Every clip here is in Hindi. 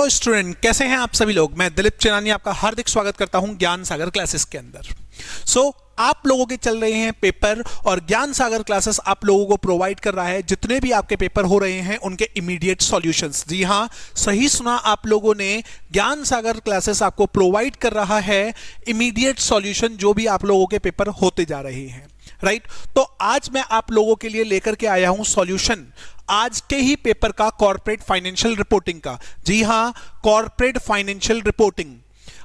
हेलो स्टूडेंट, कैसे हैं आप सभी लोग। मैं दिलीप चेनानी आपका हार्दिक स्वागत करता हूं ज्ञान सागर क्लासेस के अंदर। आप लोगों के चल रहे हैं पेपर और ज्ञान सागर क्लासेस आप लोगों को प्रोवाइड कर रहा है जितने भी आपके पेपर हो रहे हैं उनके इमीडिएट सॉल्यूशंस। जी हां, सही सुना आप लोगों ने, ज्ञान सागर क्लासेस आपको प्रोवाइड कर रहा है इमीडिएट सॉल्यूशन जो भी आप लोगों के पेपर होते जा रहे हैं। राइट, तो आज मैं आप लोगों के लिए लेकर के आया हूं सॉल्यूशन आज के ही पेपर का, कॉर्पोरेट फाइनेंशियल रिपोर्टिंग का। जी हां, कॉर्पोरेट फाइनेंशियल रिपोर्टिंग।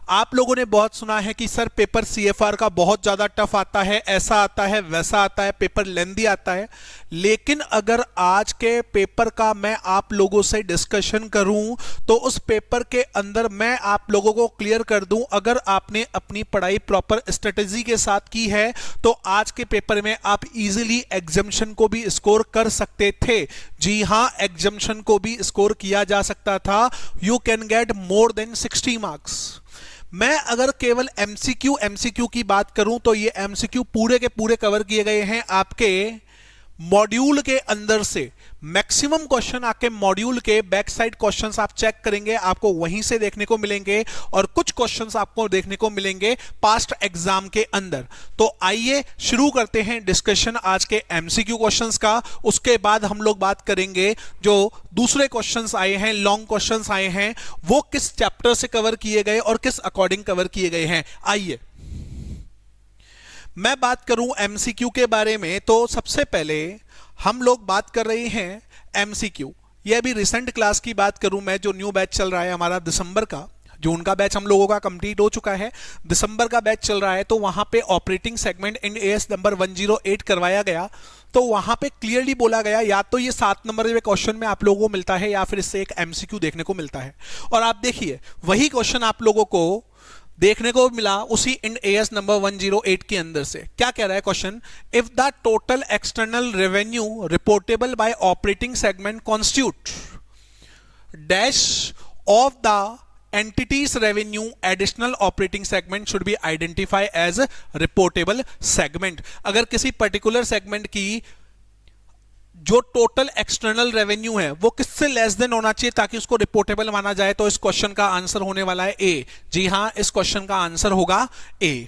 आप लोगों ने बहुत सुना है कि सर पेपर सीएफआर का बहुत ज्यादा टफ आता है, ऐसा आता है, वैसा आता है, पेपर लेंदी आता है। लेकिन अगर आज के पेपर का मैं आप लोगों से डिस्कशन करूं तो उस पेपर के अंदर मैं आप लोगों को क्लियर कर दूं, अगर आपने अपनी पढ़ाई प्रॉपर स्ट्रेटेजी के साथ की है तो आज के पेपर में आप इजीली एग्जामिशन को भी स्कोर कर सकते थे। जी हां, एग्जामिशन को भी स्कोर किया जा सकता था। You can get more than 60 marks. मैं अगर केवल एमसीक्यू की बात करूं तो ये एमसीक्यू पूरे के पूरे कवर किए गए हैं आपके मॉड्यूल के अंदर से। मैक्सिमम क्वेश्चन आपके मॉड्यूल के बैक साइड क्वेश्चंस आप चेक करेंगे, आपको वहीं से देखने को मिलेंगे और कुछ क्वेश्चंस आपको देखने को मिलेंगे पास्ट एग्जाम के अंदर। तो आइए शुरू करते हैं डिस्कशन आज के एमसीक्यू क्वेश्चंस का। उसके बाद हम लोग बात करेंगे जो दूसरे क्वेश्चंस आए हैं, लॉन्ग क्वेश्चंस आए हैं, वो किस चैप्टर से कवर किए गए और किस अकॉर्डिंग कवर किए गए हैं। आइए मैं बात करूं एमसीक्यू के बारे में तो सबसे पहले हम लोग बात कर रहे हैं एमसीक्यू। ये अभी रिसेंट क्लास की बात करूं मैं, जो न्यू बैच चल रहा है हमारा दिसंबर का, जून का बैच हम लोगों का कंप्लीट हो चुका है, दिसंबर का बैच चल रहा है। तो वहां पे operating segment in AS number 108 करवाया गया। तो वहां पे क्लियरली बोला गया या तो ये 7 नंबर के क्वेश्चन में आप लोगों को मिलता है या फिर इससे एक एमसीक्यू देखने को मिलता है। और आप देखिए वही क्वेश्चन आप लोगों को देखने को मिला उसी इंड एएस नंबर 108 के अंदर से। क्या कह रहा है question, if the total external revenue reportable bye operating segment constitute dash of the entities revenue additional operating segment should be identified as reportable segment। अगर किसी पर्टिकुलर सेगमेंट की जो टोटल एक्सटर्नल रेवेन्यू है वो किससे लेस देन होना चाहिए ताकि उसको रिपोर्टेबल माना जाए, तो इस क्वेश्चन का आंसर होने वाला है ए। जी हां, इस क्वेश्चन का आंसर होगा ए।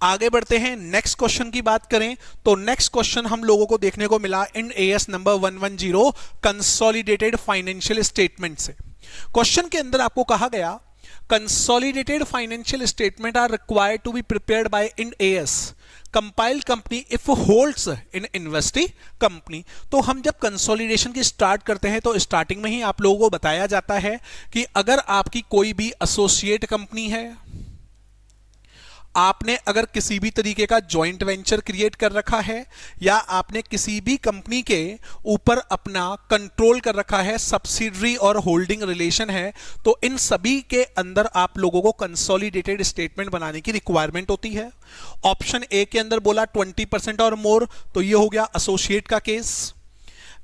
आगे बढ़ते हैं, नेक्स्ट क्वेश्चन की बात करें तो नेक्स्ट क्वेश्चन हम लोगों को देखने को मिला Ind AS number 110 consolidated financial statement से। क्वेश्चन के अंदर आपको कहा गया consolidated financial statement are required to be prepared by Ind AS compile company if holds in investee company. तो हम जब कंसोलिडेशन की स्टार्ट करते हैं तो स्टार्टिंग में ही आप लोगों को बताया जाता है कि अगर आपकी कोई भी एसोसिएट कंपनी है, आपने अगर किसी भी तरीके का जॉइंट वेंचर क्रिएट कर रखा है या आपने किसी भी कंपनी के ऊपर अपना कंट्रोल कर रखा है, सब्सिडरी और होल्डिंग रिलेशन है, तो इन सभी के अंदर आप लोगों को कंसोलिडेटेड स्टेटमेंट बनाने की रिक्वायरमेंट होती है। ऑप्शन ए के अंदर बोला 20% और मोर, तो ये हो गया एसोसिएट का केस।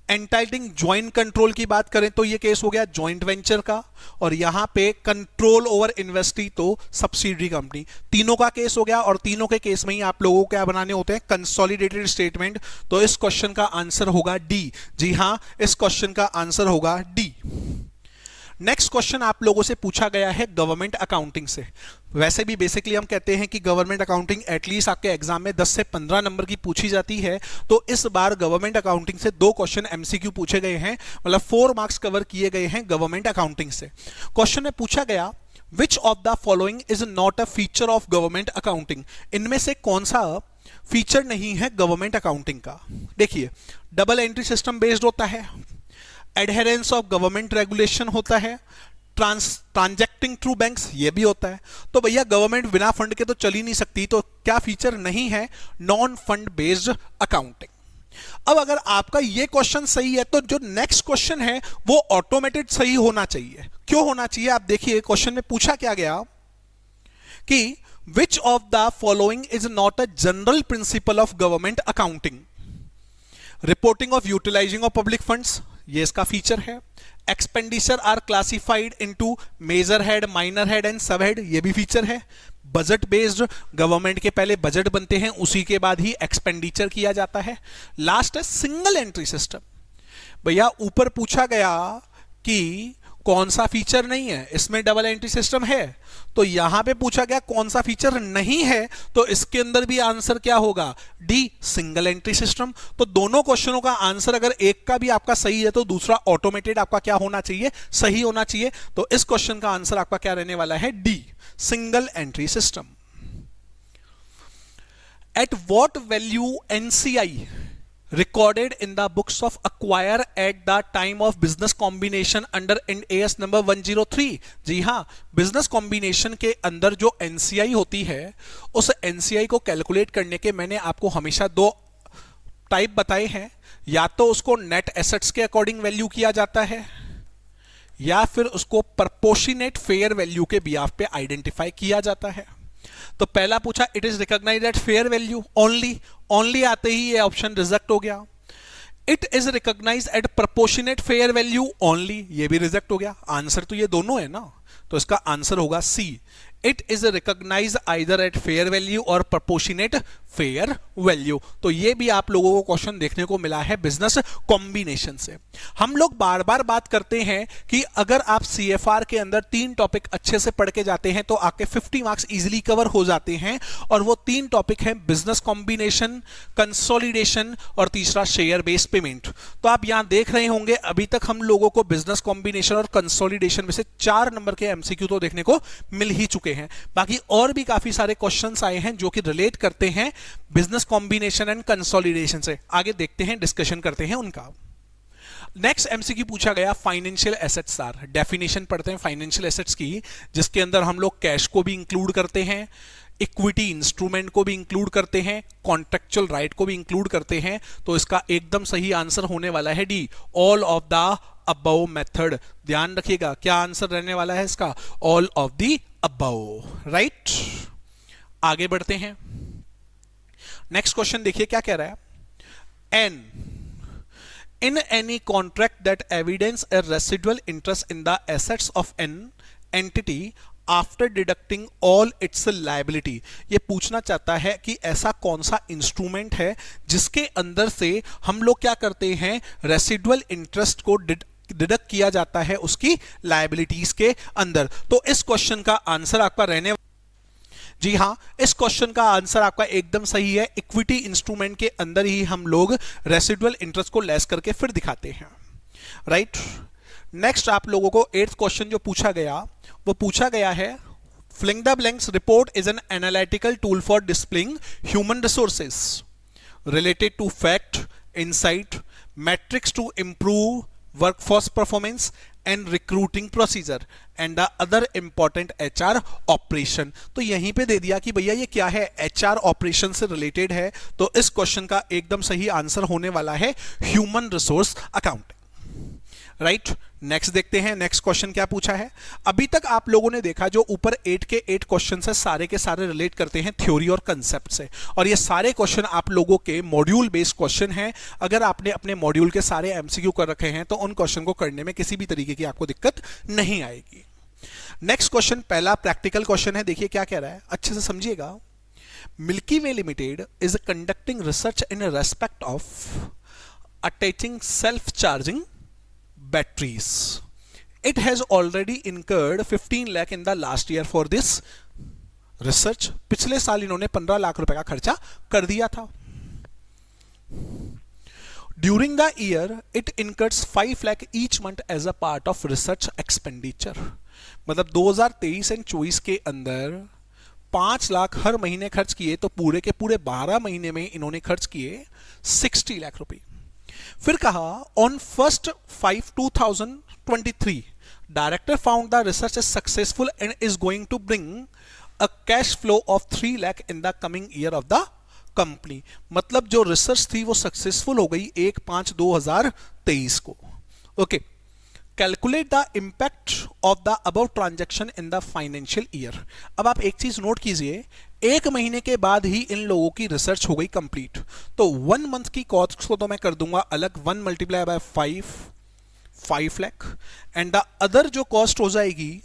एंटाइटलिंग ज्वाइंट कंट्रोल की बात करें तो ये केस हो गया ज्वाइंट वेंचर का, और यहां पे कंट्रोल ओवर इन्वेस्टी तो सब्सिडरी कंपनी। तीनों का केस हो गया और तीनों के केस में ही आप लोगों को क्या बनाने होते हैं, कंसोलिडेटेड स्टेटमेंट। तो इस क्वेश्चन का आंसर होगा डी। जी हां, इस क्वेश्चन का आंसर होगा डी। नेक्स्ट क्वेश्चन आप लोगों से पूछा गया है गवर्नमेंट अकाउंटिंग से। वैसे भी बेसिकली हम कहते हैं कि गवर्नमेंट अकाउंटिंग एटलीस्ट आपके एग्जाम में 10 से 15 नंबर की पूछी जाती है। तो इस बार गवर्नमेंट अकाउंटिंग से 2 क्वेश्चन एमसीक्यू पूछे गए हैं, मतलब 4 मार्क्स कवर किए गए हैं गवर्नमेंट अकाउंटिंग से। क्वेश्चन में पूछा गया विच of the following is not a feature of government accounting. इनमें से कौन सा फीचर नहीं है गवर्नमेंट अकाउंटिंग का। देखिए, डबल एंट्री सिस्टम बेस्ड होता है, एडहेरेंस ऑफ गवर्नमेंट रेगुलेशन होता है, ट्रांजैक्टिंग थ्रू बैंक्स ये भी होता है। तो भैया गवर्नमेंट बिना फंड के तो चल ही नहीं सकती, तो क्या फीचर नहीं है, नॉन फंड बेस्ड अकाउंटिंग। अब अगर आपका ये क्वेश्चन सही है तो जो नेक्स्ट क्वेश्चन है वो ऑटोमेटेड सही होना चाहिए। क्यों होना चाहिए, आप देखिए क्वेश्चन में पूछा क्या गया कि which of the following is not a general principle of government accounting. Reporting of utilizing of public funds, ये इसका फीचर है। Expenditure are classified into major head, minor head and sub head, ये भी फीचर है। बजट बेस्ड, गवर्नमेंट के पहले बजट बनते हैं उसी के बाद ही एक्सपेंडिचर किया जाता है। लास्ट है सिंगल एंट्री सिस्टम। भैया ऊपर पूछा गया कि कौन सा फीचर नहीं है, इसमें डबल एंट्री सिस्टम है। तो यहां पे पूछा गया कौन सा फीचर नहीं है, तो इसके अंदर भी आंसर क्या होगा, डी, सिंगल एंट्री सिस्टम। तो दोनों क्वेश्चनों का आंसर अगर एक का भी आपका सही है तो दूसरा ऑटोमेटेड आपका क्या होना चाहिए, सही होना चाहिए। तो इस क्वेश्चन का आंसर आपका क्या रहने वाला है, D, single entry system. At what value NCI recorded in the books of acquire at the time of business combination under Ind AS number 103। जी हाँ, बिजनेस कॉम्बिनेशन के अंदर जो NCI होती है, उस NCI को कैलकुलेट करने के मैंने आपको हमेशा दो टाइप बताए हैं। या तो उसको नेट एसेट्स के अकॉर्डिंग वैल्यू किया जाता है, या फिर उसको प्रपोर्शनेट फेयर वैल्यू के बिहाफ पे आइडेंटिफाई किया जाता है। तो पहला पूछा it is recognized at fair value only, only आते ही ये ऑप्शन रिजेक्ट हो गया। It is recognized at proportionate fair value only, ये भी रिजेक्ट हो गया। आंसर तो ये दोनों है ना, तो इसका आंसर होगा C, it is recognised either at fair value और प्रपोर्शनेट फेयर वैल्यू। तो ये भी आप लोगों को क्वेश्चन देखने को मिला है बिजनेस कॉम्बिनेशन से। हम लोग बार बार बात करते हैं कि अगर आप CFR के अंदर 3 टॉपिक अच्छे से पढ़ के जाते हैं तो आपके 50 मार्क्स इजीली कवर हो जाते हैं। और वो 3 टॉपिक हैं बिजनेस कॉम्बिनेशन, कंसोलिडेशन और तीसरा शेयर बेस्ड पेमेंट। तो आप यहां देख रहे होंगे अभी तक हम लोगों को बिजनेस कॉम्बिनेशन और कंसोलिडेशन में से 4 नंबर के MCQ तो देखने को मिल ही चुके हैं। बाकी और भी काफी सारे क्वेश्चंस आए हैं जो कि रिलेट करते हैं बिजनेस कॉम्बिनेशन एंड कंसोलिडेशन से। आगे देखते हैं, डिस्कशन करते हैं उनका। नेक्स्ट MCQ पूछा गया फाइनेंशियल एसेट्स आर, डेफिनेशन पढ़ते हैं फाइनेंशियल एसेट्स की, जिसके अंदर हम लोग कैश को भी इंक्लूड करते हैं, इक्विटी इंस्ट्रूमेंट को भी इंक्लूड करते हैं, कॉन्ट्रेक्चुअल राइट को भी इंक्लूड करते हैं। तो इसका एकदम सही आंसर होने वाला है D, all of the above method. ध्यान रखिएगा क्या आंसर रहने वाला है इसका, all of the above, right. आगे बढ़ते हैं, नेक्स्ट क्वेश्चन देखिए क्या कह रहा है। An in any contract that evidence a residual interest in the assets of an entity after deducting all its liability। ये पूछना चाहता है कि ऐसा कौन सा इंस्ट्रूमेंट है जिसके अंदर से हम लोग क्या करते हैं, रेसिडुअल इंटरेस्ट को डिडक्ट किया जाता है उसकी लायबिलिटीज के अंदर। तो इस क्वेश्चन का आंसर आपका रहने, जी हां, इस क्वेश्चन का आंसर आपका एकदम सही है। इक्विटी इंस्ट्रूमेंट के अंदर ही हम लोग रेसिडुअल इंटरेस्ट को लेस करके फिर दिखाते हैं, राइट। नेक्स्ट आप लोगों को 8th क्वेश्चन जो पूछा गया वो पूछा गया है, filling the blanks report is an analytical tool for displaying human resources related to fact, insight, metrics to improve workforce performance and recruiting procedure and the other important HR operation. तो यहीं पे दे दिया कि भैया ये क्या है, HR ऑपरेशन से रिलेटेड है। तो इस क्वेश्चन का एकदम सही आंसर होने वाला है human resource account, right. Next देखते हैं, नेक्स्ट क्वेश्चन क्या पूछा है। अभी तक आप लोगों ने देखा जो ऊपर 8 के 8 क्वेश्चन है सारे के सारे रिलेट करते हैं थ्योरी और कंसेप्ट से, और ये सारे क्वेश्चन आप लोगों के मॉड्यूल बेस्ड क्वेश्चन हैं। अगर आपने अपने मॉड्यूल के सारे MCQ कर रखे हैं तो उन क्वेश्चन को करने में किसी भी तरीके की आपको दिक्कत नहीं आएगी। नेक्स्ट क्वेश्चन पहला प्रैक्टिकल क्वेश्चन है, देखिए क्या कह रहा है, अच्छे से समझिएगा। Milky way limited is conducting research in respect of attaching self charging batteries. It has already incurred 15 lakh in the last year for this research. पिछले साल इन्होंने 15 लाख रुपए का खर्चा कर दिया था। During the year, it incurs 5 lakh each month as a part of research expenditure. मतलब 2023 एंड 24 के अंदर 5 लाख हर महीने खर्च किए, तो पूरे के पूरे 12 महीने में इन्होंने खर्च किए 60 लाख रुपए। फिर कहा on 1st 5 2023 director found the research is successful and is going to bring a cash flow of 3 lakh in the coming year of the company. मतलब जो रिसर्च थी वो सक्सेसफुल हो गई 1/5/2023 को। Okay, calculate the impact of the above transaction in the financial year. अब आप एक चीज नोट कीजिए, 1 महीने के बाद ही इन लोगों की रिसर्च हो गई कंप्लीट, तो 1 मंथ की कॉस्ट को तो मैं कर दूंगा अलग, 1 multiply by 5 lakh, and the other जो कॉस्ट हो जाएगी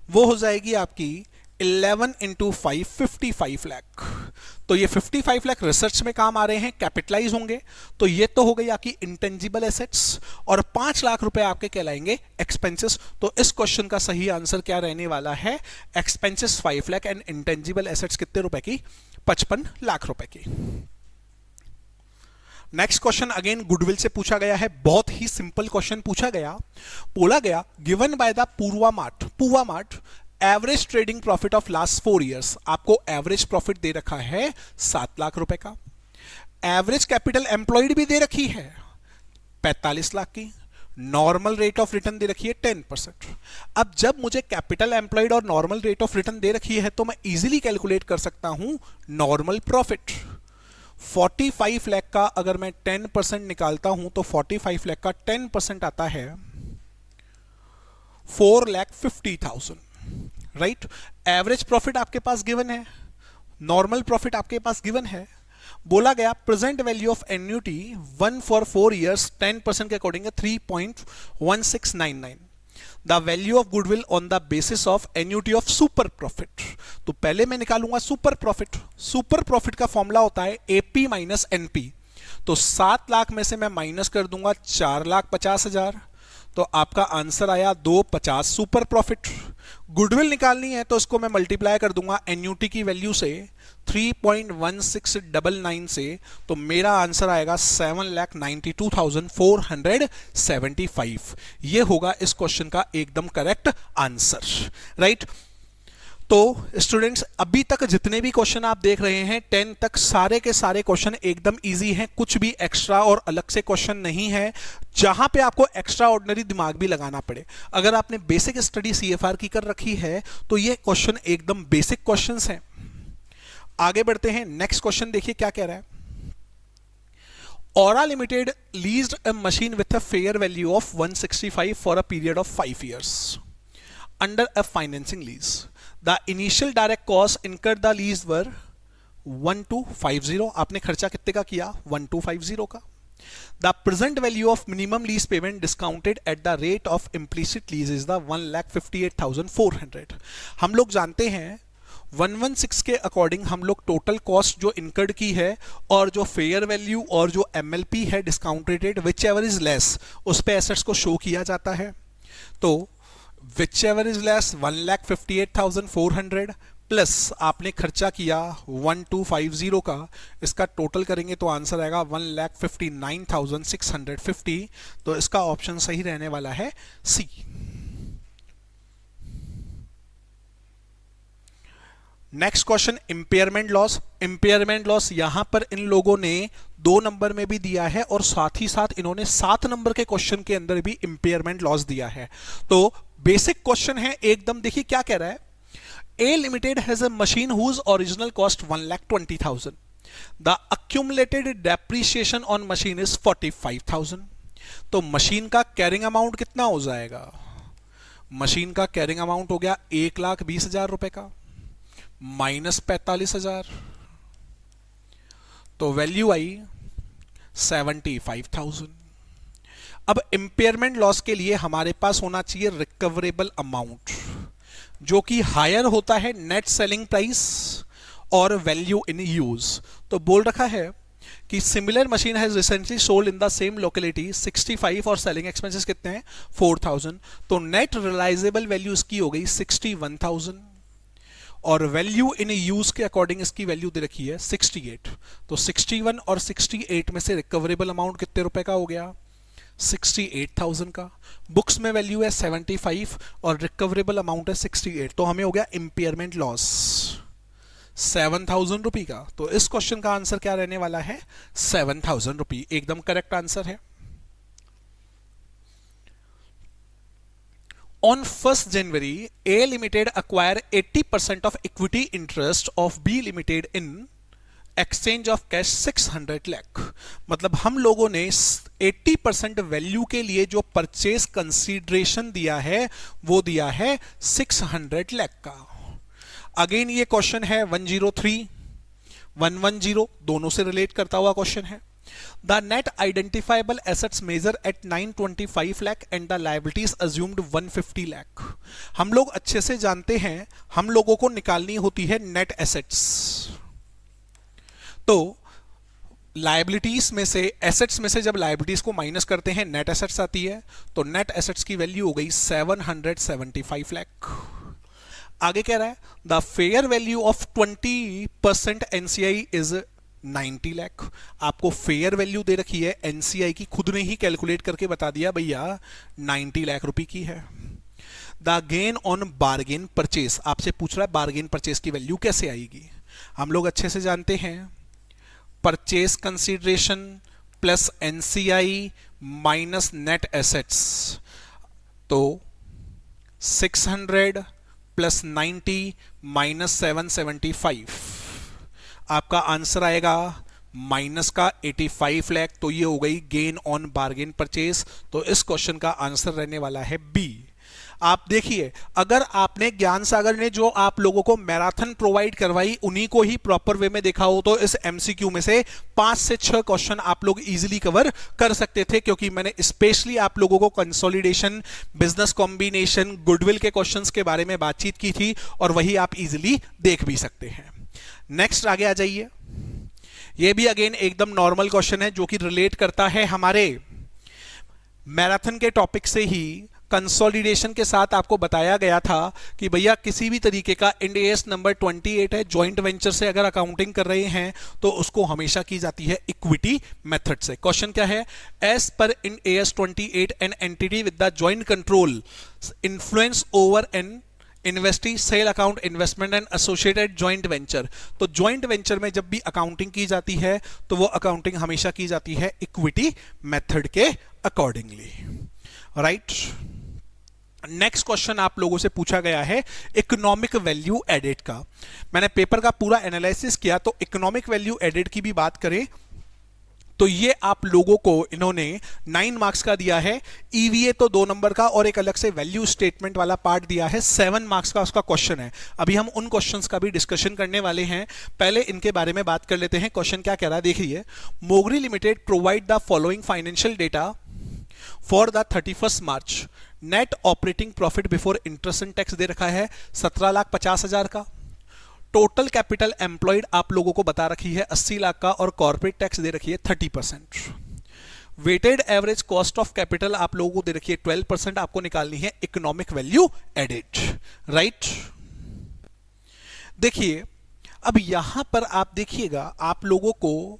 वो हो जाएगी आपकी 11 × 5 55 लाख। तो ये 55 लाख रिसर्च में काम आ रहे हैं, कैपिटलाइज होंगे। तो ये तो हो गई आपकी इंटेंजिबल एसेट्स, और 5 लाख रुपए आपके कहलाएंगे एक्सपेंसेस। तो इस क्वेश्चन का सही आंसर क्या रहने वाला है, expenses 5 lakh and intangible assets कितने रुपए की, 55 लाख रुपए की। नेक्स्ट क्वेश्चन अगेन गुडविल से पूछा गया है, बहुत ही सिंपल क्वेश्चन पूछा गया। बोला गया given by the Purva mart average trading profit of last 4 years, आपको एवरेज प्रॉफिट दे रखा है 7 लाख रुपए का। एवरेज कैपिटल एम्प्लॉयड भी दे रखी है 45 लाख की। नॉर्मल रेट ऑफ रिटर्न दे रखी है 10%। अब जब मुझे कैपिटल एम्प्लॉयड और नॉर्मल रेट ऑफ रिटर्न दे रखी है तो मैं इजीली कैलकुलेट कर सकता हूं नॉर्मल प्रॉफिट। 45 लाख का अगर मैं 10% निकालता हूं तो 45 लाख का 10% आता है 4,50,000, राइट। एवरेज प्रॉफिट आपके पास गिवन है, नॉर्मल प्रॉफिट आपके पास गिवन है। बोला गया present value of annuity 1 for 4 years 10% के अकॉर्डिंग है 3.1699। The value of goodwill on the basis of annuity of super profit. तो पहले मैं निकालूंगा सुपर प्रॉफिट। सुपर प्रॉफिट का फॉर्मूला होता है एपी माइनस एनपी। तो 7 लाख में से मैं माइनस कर दूंगा 4,50,000, तो आपका आंसर आया 250 सुपर प्रॉफिट। गुडविल निकालनी है तो इसको मैं मल्टीप्लाई कर दूंगा एन्युटी की वैल्यू से 3.1699 से, तो मेरा आंसर आएगा 7,92,475। ये होगा इस क्वेश्चन का एकदम करेक्ट आंसर, राइट। तो स्टूडेंट्स अभी तक जितने भी क्वेश्चन आप देख रहे हैं 10 तक सारे के सारे क्वेश्चन एकदम इजी हैं, कुछ भी एक्स्ट्रा और अलग से क्वेश्चन नहीं है जहां पे आपको एक्स्ट्रा ऑर्डिनरी दिमाग भी लगाना पड़े। अगर आपने बेसिक स्टडी सीएफआर की कर रखी है तो ये क्वेश्चन एकदम बेसिक क्वेश्चंस हैं। आगे बढ़ते हैं, नेक्स्ट क्वेश्चन देखिए क्या कह रहा है। Aura Limited leased a machine with a fair value of 165 for a period of 5 years under a financing lease. The initial direct cost incurred the lease were 1250। आपने खर्चा कितने का किया, 1250 का। The present value of minimum lease payment discounted at the rate of implicit lease is the 1,58,400। हम लोग जानते हैं 116 के अकॉर्डिंग हम लोग टोटल कॉस्ट जो इनकर्ड की है और जो फेयर वैल्यू और जो एमएलपी है discount rated which ever is less उस पे एसेट्स को शो किया जाता है। तो which ever is less 1,58,400 plus आपने खर्चा किया 1250 का, इसका टोटल करेंगे तो आंसर आएगा 1,59,650। तो इसका ऑप्शन सही रहने वाला है C. Next question impairment loss. Impairment loss यहां पर इन लोगों ने 2 नंबर में भी दिया है और साथ ही साथ इन्होंने 7 नंबर के क्वेश्चन के अंदर भी इंपेयरमेंट लॉस दिया है। तो बेसिक क्वेश्चन है एकदम, देखिए क्या कह रहा है। A Limited has a machine whose original cost 1,20,000. The accumulated depreciation on machine is 45,000. तो मशीन का कैरिंग अमाउंट कितना हो जाएगा, मशीन का कैरिंग अमाउंट हो गया 1,20,000 रुपए का माइनस 45,000, तो वैल्यू आई 75,000। अब इंपेयरमेंट लॉस के लिए हमारे पास होना चाहिए रिकवरेबल अमाउंट जो कि हायर होता है नेट सेलिंग प्राइस और वैल्यू इन यूज। तो बोल रखा है कि similar machine has recently sold in the same locality 65 और सेलिंग एक्सपेंसेस कितने हैं 4,000। तो नेट रियलाइजेबल वैल्यू इसकी हो गई 61,000 और वैल्यू इन यूज के अकॉर्डिंग इसकी वैल्यू दे रखी है 68। तो 61 और 68 में से रिकवरेबल अमाउंट कितने रुपए का हो गया 68,000 का। बुक्स में वैल्यू है 75 और रिकवरेबल अमाउंट है 68, तो हमें हो गया इंपेयरमेंट लॉस 7,000 रुपये का। तो इस क्वेश्चन का आंसर क्या रहने वाला है 7,000 रुपये, एकदम करेक्ट आंसर है। On 1st January, A Limited acquire 80% of equity interest of B Limited in exchange of cash 600 lakh. मतलब हम लोगों ने 80% वैल्यू के लिए जो परचेज कंसीडरेशन दिया है वो दिया है 600 लाख का। अगेन ये क्वेश्चन है 103, 110 दोनों से रिलेट करता हुआ क्वेश्चन है। The net identifiable assets measure at 925 lakh and the liabilities assumed 150 lakh। हम लोग अच्छे से जानते हैं हम लोगों को निकालनी होती है नेट एसेट्स। तो लायबिलिटीज में से, एसेट्स में से जब लायबिलिटीज को माइनस करते हैं नेट एसेट्स आती है, तो नेट एसेट्स की वैल्यू हो गई 775 लाख। आगे कह रहा है the fair value of 20% NCI is 90 lakh. आपको फेयर वैल्यू दे रखी है एनसीआई की, खुद ने ही कैलकुलेट करके बता दिया भैया 90 लाख रुपए की है। The gain on bargain purchase, आपसे पूछ रहा है बार्गेन परचेस की वैल्यू कैसे आएगी। हम लोग अच्छे से जानते हैं purchase consideration plus NCI minus net assets, तो 600 प्लस 90 माइनस 775, आपका आंसर आएगा माइनस का 85 लाख। तो ये हो गई गेन ऑन बार्गेन परचेस। तो इस क्वेश्चन का आंसर रहने वाला है बी। आप देखिए, अगर आपने ज्ञान सागर ने जो आप लोगों को मैराथन प्रोवाइड करवाई उन्हीं को ही प्रॉपर वे में देखा हो तो इस एमसीक्यू में से 5 से 6 क्वेश्चन आप लोग इजीली कवर कर सकते थे, क्योंकि मैंने स्पेशली आप लोगों को कंसोलिडेशन, बिजनेस कॉम्बिनेशन, गुडविल के क्वेश्चंस के बारे में बातचीत की थी और वही आप इजीली देख भी सकते हैं। नेक्स्ट आगे आ जाइए। यह भी अगेन एकदम नॉर्मल क्वेश्चन है जो कि रिलेट करता है हमारे मैराथन के टॉपिक से ही। कंसोलिडेशन के साथ आपको बताया गया था कि भैया किसी भी तरीके का इंड एएस नंबर 28 है, जॉइंट वेंचर से अगर अकाउंटिंग कर रहे हैं तो उसको हमेशा की जाती है इक्विटी मेथड से। क्वेश्चन क्या है, as per Ind AS 28 an entity with the joint control influence over an investee shall account investment and associated joint venture. तो जॉइंट वेंचर में जब भी अकाउंटिंग की जाती है तो वो अकाउंटिंग हमेशा की जाती है इक्विटी मेथड के अकॉर्डिंगली, राइट। नेक्स्ट क्वेश्चन आप लोगों से पूछा गया है इकोनॉमिक वैल्यू एडेड का। मैंने पेपर का पूरा एनालिसिस किया तो इकोनॉमिक वैल्यू एडेड की भी बात करें तो ये आप लोगों को इन्होंने 9 मार्क्स का दिया है, ईवीए तो 2 नंबर का और एक अलग से वैल्यू स्टेटमेंट वाला पार्ट दिया है, 7 मार्क्स का उसका क्वेश्चन है। अभी हम उन क्वेश्चंस का भी डिस्कशन करने वाले हैं, पहले इनके बारे में बात कर लेते हैं। क्वेश्चन क्या कह रहा है देखिए, मोगरी limited provide the following financial data for the 31st March. Net operating profit before interest and tax दे रखा है 17,50,000 का। टोटल कैपिटल एम्प्लॉयड आप लोगों को बता रखी है 80 लाख का और कॉर्पोरेट टैक्स दे रखी है 30%। Weighted average cost of capital आप लोगों को दे रखी है 12%। आपको निकालनी है इकोनॉमिक वैल्यू एडेड, राइट। देखिए अब यहां पर आप देखिएगा आप लोगों को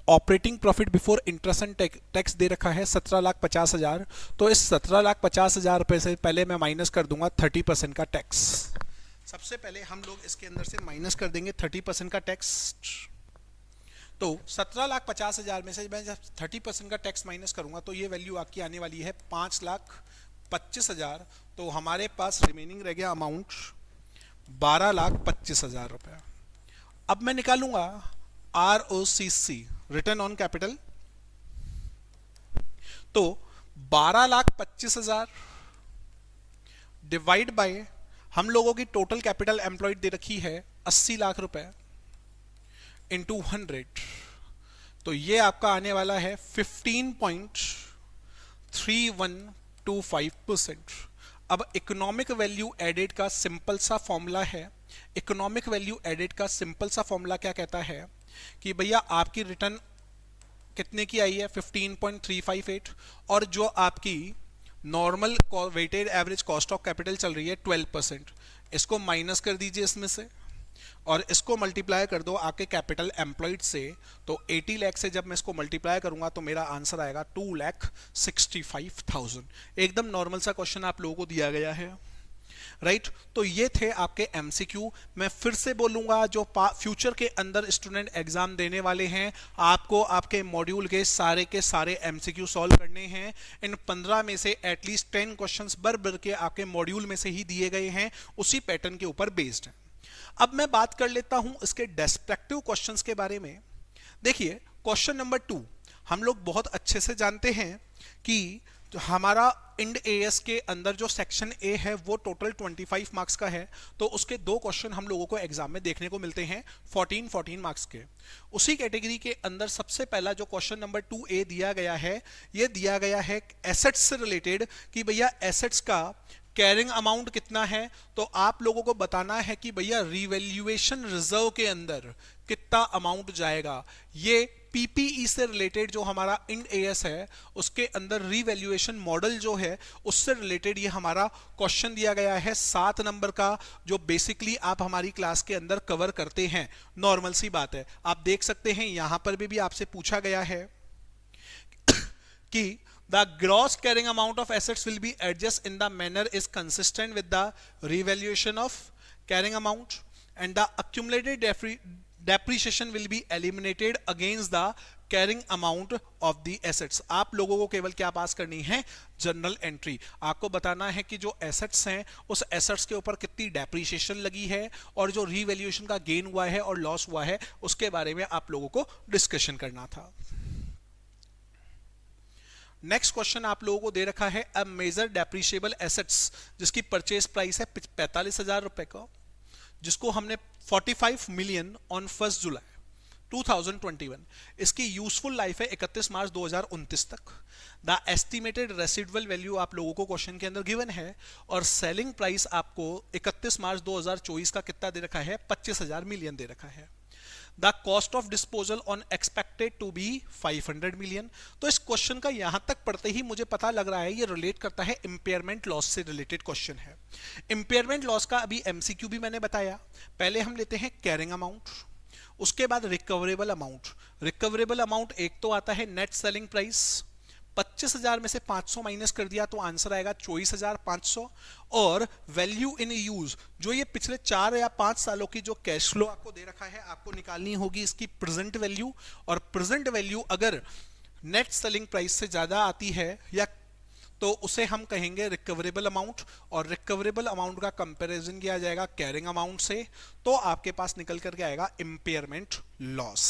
operating profit before interest and tax दे रखा है 17,50,000। तो इस 17,50,000 रुपए से पहले मैं माइनस कर दूंगा 30% का टैक्स। सबसे पहले हम लोग इसके अंदर से माइनस कर देंगे 30% का टैक्स। तो 17,50,000 में से मैं जब 30% का टैक्स माइनस करूंगा तो ये वैल्यू आपकी आने वाली है 5,25,000। तो हमारे पास रिमेनिंग रह गया अमाउंट 12,25,000 रुपए। अब मैं निकालूंगा ROCC, रिटर्न ऑन कैपिटल। तो 12,25,000 डिवाइड बाय हम लोगों की टोटल कैपिटल एम्प्लॉयड दे रखी है 80 लाख रुपए इंटू 100, तो ये आपका आने वाला है 15.3125%। अब इकोनॉमिक वैल्यू एडेड का सिंपल सा फॉर्मूला है। इकोनॉमिक वैल्यू एडेड का सिंपल सा फॉर्मूला क्या कहता है कि भैया आपकी रिटर्न कितने की आई है 15.358 और जो आपकी normal weighted average cost of capital चल रही है 12%, इसको माइनस कर दीजिए इसमें से और इसको मल्टीप्लाई कर दो आपके कैपिटल एम्प्लॉयड से। तो 80 लाख से जब मैं इसको मल्टीप्लाई करूंगा तो मेरा आंसर आएगा 2,65,000। एकदम नॉर्मल सा क्वेश्चन आप लोगों को दिया गया है, राइट। तो ये थे आपके एमसीक्यू। मैं फिर से बोलूंगा जो फ्यूचर के अंदर स्टूडेंट एग्जाम देने वाले हैं आपको आपके मॉड्यूल के सारे एमसीक्यू सॉल्व करने हैं। इन 15 में से एटलीस्ट 10 क्वेश्चंस भर के आपके मॉड्यूल में से ही दिए गए हैं, उसी पैटर्न के ऊपर बेस्ड है। अब मैं बात कर लेता हूं इसके डेस्पेक्टिव क्वेश्चंस के बारे में। देखिए क्वेश्चन नंबर 2 हम लोग बहुत अच्छे से जानते हैं कि तो हमारा इंड एएस के अंदर जो सेक्शन ए है वो टोटल 25 मार्क्स का है, तो उसके 2 क्वेश्चन हम लोगों को एग्जाम में देखने को मिलते हैं 14 मार्क्स के। उसी कैटेगरी के अंदर सबसे पहला जो क्वेश्चन नंबर 2A दिया गया है, ये दिया गया है एसेट्स से रिलेटेड कि भैया एसेट्स का कैरिंग अमाउंट कितना है, तो आप लोगों को बताना है कि भैया रिवैल्यूएशन रिजर्व के अंदर कितना अमाउंट जाएगा। ये पीपीई से रिलेटेड जो हमारा इंड एएस है उसके अंदर रिवैल्यूएशन मॉडल जो है उससे रिलेटेड ये हमारा क्वेश्चन दिया गया है 7 नंबर का, जो बेसिकली आप हमारी क्लास के अंदर कवर करते हैं। नॉर्मल सी बात है, आप देख सकते हैं यहां पर भी आपसे पूछा गया है कि the gross carrying amount of assets will be adjusted in the manner is consistent with the revaluation of carrying amount and the accumulated depreciation will be eliminated against the carrying amount of the assets। आप लोगों को केवल क्या पास करनी है, जर्नल एंट्री। आपको बताना है कि जो एसेट्स हैं उस एसेट्स के ऊपर कितनी डेप्रिसिएशन लगी है और जो रीवैल्यूएशन का गेन हुआ है और लॉस हुआ है उसके बारे में आप लोगों को डिस्कशन करना था। नेक्स्ट क्वेश्चन आप लोगों को दे रखा है अ मेजर डेप्रिशिएबल एसेट्स जिसकी परचेज प्राइस है 45,000 रुपए का, जिसको हमने 45 मिलियन ऑन 1 जुलाई 2021, इसकी यूजफुल लाइफ है 31 मार्च 2029 तक। द एस्टिमेटेड रेसिडुअल वैल्यू आप लोगों को क्वेश्चन के अंदर गिवन है और सेलिंग प्राइस आपको 31 मार्च 2024 का कितना दे रखा है, 25,000 मिलियन दे रखा है। The cost of disposal on expected to be 500 million. तो इस क्वेश्चन का यहां तक पढ़ते ही मुझे पता लग रहा है ये रिलेट करता है इंपेयरमेंट लॉस से रिलेटेड क्वेश्चन है। इंपेयरमेंट लॉस का अभी एमसीक्यू भी मैंने बताया। पहले हम लेते हैं कैरिंग अमाउंट, उसके बाद रिकवरेबल अमाउंट। रिकवरेबल अमाउंट एक तो आता है नेट सेलिंग प्राइस, 25,000 में से 500 माइनस कर दिया तो आंसर आएगा 24,500। और वैल्यू इन यूज, जो ये पिछले 4 या 5 सालों की जो कैश फ्लो आपको दे रखा है, आपको निकालनी होगी इसकी प्रेजेंट वैल्यू। और प्रेजेंट वैल्यू अगर नेट सेलिंग प्राइस से ज्यादा आती है या तो उसे हम कहेंगे रिकवरेबल अमाउंट, और रिकवरेबल अमाउंट का कंपैरिजन किया जाएगा कैरिंग अमाउंट से, तो आपके पास निकल करके आएगा इंपेयरमेंट लॉस।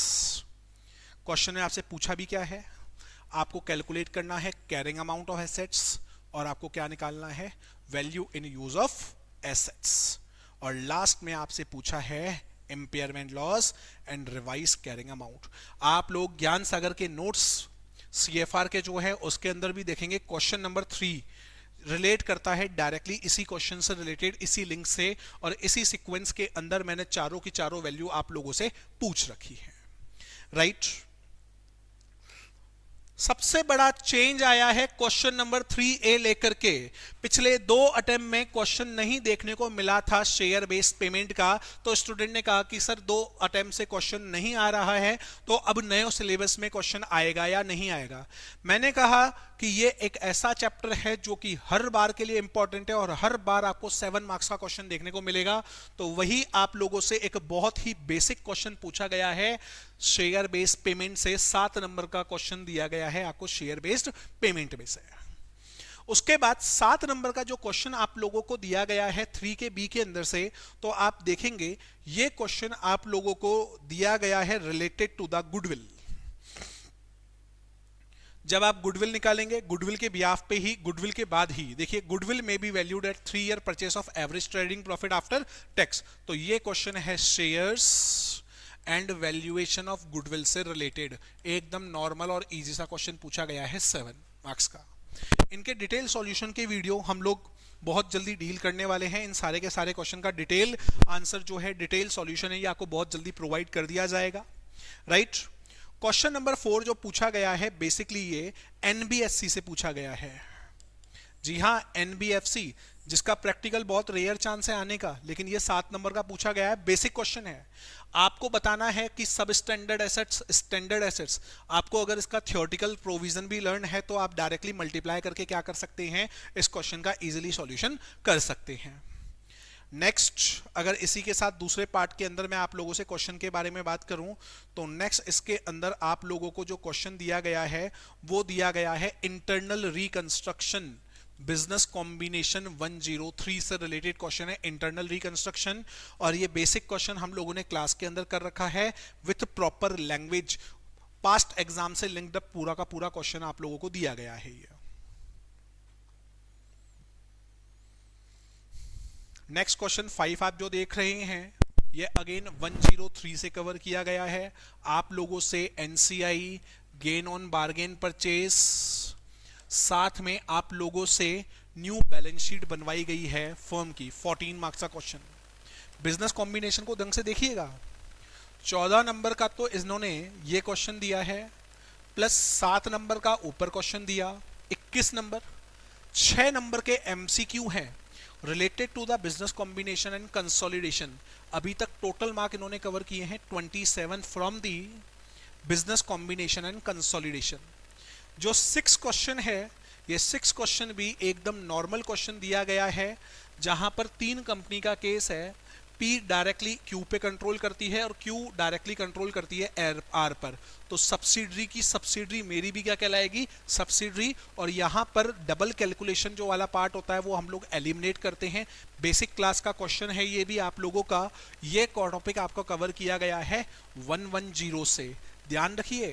क्वेश्चन में आपसे पूछा भी क्या है, आपको कैलकुलेट करना है कैरिंग अमाउंट ऑफ एसेट्स और आपको क्या निकालना है, value in use of assets. और लास्ट में आपसे पूछा है impairment loss and revise carrying amount. आप लोग ज्ञान सागर के नोट्स सीएफआर के जो है उसके अंदर भी देखेंगे, क्वेश्चन नंबर 3 रिलेट करता है डायरेक्टली इसी क्वेश्चन से रिलेटेड, इसी लिंक से, और इसी सीक्वेंस के अंदर मैंने चारों की चारों वैल्यू आप लोगों से पूछ रखी है। राइट, सबसे बड़ा चेंज आया है क्वेश्चन नंबर 3A लेकर के। पिछले 2 अटेम्प्ट में क्वेश्चन नहीं देखने को मिला था शेयर बेस्ड पेमेंट का, तो स्टूडेंट ने कहा कि सर 2 अटेम्प्ट से क्वेश्चन नहीं आ रहा है, तो अब नए सिलेबस में क्वेश्चन आएगा या नहीं आएगा। मैंने कहा कि ये एक ऐसा चैप्टर है जो कि हर बार के लिए इंपॉर्टेंट है और हर बार आपको 7 मार्क्स का क्वेश्चन देखने को मिलेगा। तो वही आप लोगों से एक बहुत ही बेसिक क्वेश्चन पूछा गया है शेयर बेस्ड पेमेंट से। 7 नंबर का क्वेश्चन दिया गया है आपको शेयर बेस्ड पेमेंट में से। उसके बाद 7 नंबर का जो क्वेश्चन आप लोगों को दिया गया है 3 के बी के अंदर से, तो आप देखेंगे ये क्वेश्चन आप लोगों को दिया गया है रिलेटेड टू द गुडविल। जब आप गुडविल निकालेंगे, गुडविल के बिहाफ पे ही, गुडविल के बाद ही देखिए, गुडविल में be valued at 3 year purchase of average trading profit after tax. तो ये क्वेश्चन है shares and valuation of goodwill से रिलेटेड, एकदम नॉर्मल और इजी सा क्वेश्चन पूछा गया है 7 मार्क्स का। इनके डिटेल सॉल्यूशन के वीडियो हम लोग बहुत जल्दी डील करने वाले हैं। इन सारे के सारे क्वेश्चन का डिटेल आंसर जो है, डिटेल सॉल्यूशन है, ये आपको बहुत जल्दी प्रोवाइड कर दिया जाएगा। राइट, क्वेश्चन नंबर 4 जो पूछा गया है बेसिकली ये एनबीएफसी से पूछा गया है। जी हाँ, एनबीएफसी, जिसका प्रैक्टिकल बहुत रेयर चांस है आने का, लेकिन ये 7 नंबर का पूछा गया है। बेसिक क्वेश्चन है, आपको बताना है कि सब स्टैंडर्ड एसेट्स, स्टैंडर्ड एसेट्स, आपको अगर इसका थियोरेटिकल प्रोविजन भी लर्न है तो आप डायरेक्टली मल्टीप्लाई करके क्या कर सकते हैं, इस क्वेश्चन का इजीली सॉल्यूशन कर सकते हैं। नेक्स्ट, अगर इसी के साथ दूसरे पार्ट के अंदर मैं आप लोगों से क्वेश्चन के बारे में बात करूं, तो नेक्स्ट इसके अंदर आप लोगों को जो क्वेश्चन दिया गया है वो दिया गया है इंटरनल रिकंस्ट्रक्शन बिजनेस कॉम्बिनेशन 103 से रिलेटेड क्वेश्चन है, इंटरनल रिकंस्ट्रक्शन। और ये बेसिक क्वेश्चन हम लोगों ने क्लास के अंदर कर रखा है with proper language, past exam से लिंक्ड अप पूरा का पूरा क्वेश्चन आप लोगों को दिया गया है। ये नेक्स्ट क्वेश्चन 5 आप जो देख रहे हैं, ये अगेन 103 से कवर किया गया है। आप लोगों से NCI, gain on bargain purchase, साथ में आप लोगों से न्यू बैलेंस शीट बनवाई गई है फर्म की, 14 मार्क्स का क्वेश्चन। बिजनेस कॉम्बिनेशन को ढंग से देखिएगा। 14 नंबर का तो इन्होंने ये क्वेश्चन दिया है, प्लस 7 नंबर का ऊपर क्वेश्चन दिया, 21 नंबर। 6 नंबर के एमसीक्यू हैं related to the business combination and consolidation. अभी तक टोटल मार्क इन्होंने कवर किए हैं 27 from the business combination and consolidation. जो 6 क्वेश्चन है, ये 6 क्वेश्चन भी एकदम नॉर्मल क्वेश्चन दिया गया है, जहां पर 3 कंपनी का केस है। P डायरेक्टली Q पे कंट्रोल करती है और Q डायरेक्टली कंट्रोल करती है R पर। तो सब्सिडरी की सब्सिडरी मेरी भी क्या कहलाएगी, सब्सिडरी। और यहाँ पर डबल कैलकुलेशन जो वाला पार्ट होता है वो हम लोग एलिमिनेट करते हैं। बेसिक क्लास का क्वेश्चन है ये भी आप लोगों का। ये टॉपिक आपको कवर किया गया है 110 से, ध्यान रखिए।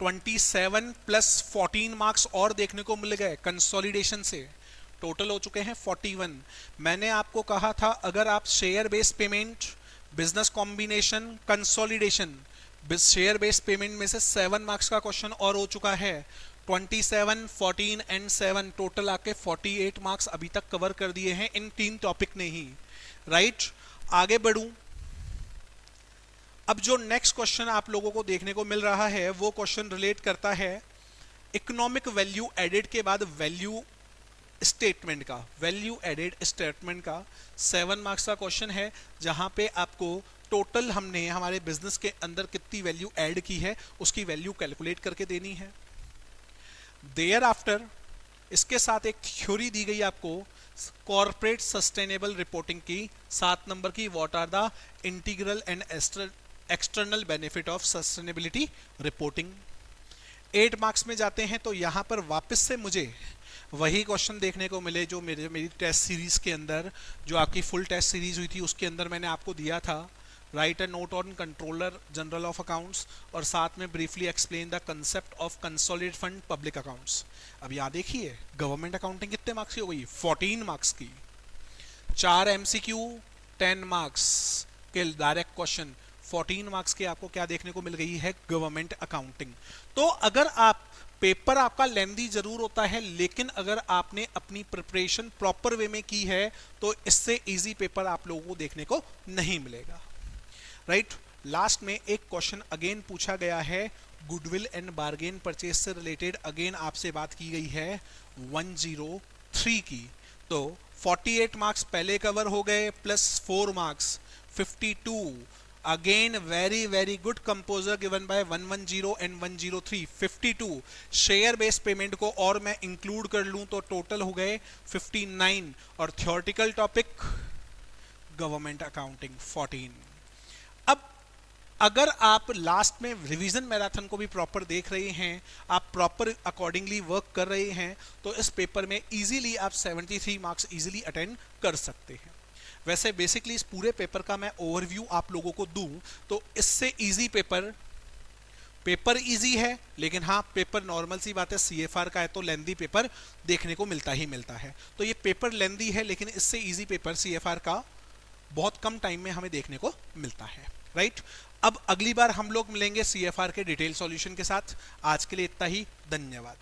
27 प्लस 14 मार्क्स और देखने को मिल गए कंसोलिडेशन से, टोटल हो चुके हैं 41। मैंने आपको कहा था अगर आप share based payment, business combination, consolidation, share based payment में से 7 मार्क्स का क्वेश्चन और हो चुका है। 27, 14 एंड 7 टोटल आके 48 मार्क्स अभी तक कवर कर दिए हैं इन 3 टॉपिक ने ही, राइट। आगे बढ़ूं, अब जो नेक्स्ट क्वेश्चन आप लोगों को देखने को मिल रहा है वो क्वेश्चन रिलेट करता है इकोनॉमिक वैल्यू एडेड के बाद वैल्यू स्टेटमेंट का, वैल्यू एडेड स्टेटमेंट का 7 मार्क्स का क्वेश्चन है, जहां पे आपको टोटल हमने हमारे बिजनेस के अंदर कितनी वैल्यू ऐड की है उसकी वैल्यू कैलकुलेट करके देनी है। देयर आफ्टर इसके साथ एक थ्योरी दी गई आपको कॉर्पोरेट सस्टेनेबल रिपोर्टिंग की, 7 नंबर की, what are the integral and external benefit of sustainability reporting. 8 marks में जाते हैं तो यहां पर वापस से मुझे वही क्वेश्चन देखने को मिले जो मेरी टेस्ट सीरीज के अंदर, जो आपकी फुल टेस्ट सीरीज हुई थी उसके अंदर मैंने आपको दिया था। Right a note on controller general of accounts और साथ में briefly explain the concept of consolidated fund public accounts. अब यहाँ देखिए गवर्नमेंट अकाउंटिंग कितने मार्क्स की हो गई, 14 मार्क्स की। 4 एमसीक्यू 10 मार्क्स के डायरेक्ट क्वेश्चन, 14 मार्क्स के आपको क्या देखने को मिल गई है, गवर्नमेंट अकाउंटिंग। तो अगर आप पेपर आपका लेंदी जरूर होता है, लेकिन अगर आपने अपनी प्रिपरेशन प्रॉपर वे में की है तो इससे इजी पेपर आप लोगों को देखने को नहीं मिलेगा, राइट। लास्ट में एक क्वेश्चन अगेन पूछा गया है गुडविल एंड बार्गेन परचेज से रिलेटेड, अगेन आपसे बात की गई है 103 की। तो 48 मार्क्स पहले कवर हो गए, plus 4 marks 52। Again very good composer given by 110 and 103, 52। Share based payment को और मैं इंक्लूड कर लूं तो टोटल हो गए 59। और थ्योरेटिकल टॉपिक गवर्नमेंट अकाउंटिंग 14। अब अगर आप लास्ट में रिवीजन मैराथन को भी प्रॉपर देख रहे हैं, आप प्रॉपर अकॉर्डिंगली वर्क कर रहे हैं, तो इस पेपर में इजीली आप 73 मार्क्स इजीली अटेंड कर सकते हैं। वैसे बेसिकली इस पूरे पेपर का मैं ओवरव्यू आप लोगों को दूं तो इससे इजी पेपर इजी है, लेकिन हाँ पेपर नॉर्मल सी बात है, सीएफआर का है तो लेंदी पेपर देखने को मिलता ही मिलता है। तो ये पेपर लेंदी है, लेकिन इससे इजी पेपर सीएफआर का बहुत कम टाइम में हमें देखने को मिलता है, राइट। अब अगली बार हम लोग मिलेंगे सीएफआर के डिटेल सॉल्यूशन के साथ। आज के लिए इतना ही, धन्यवाद।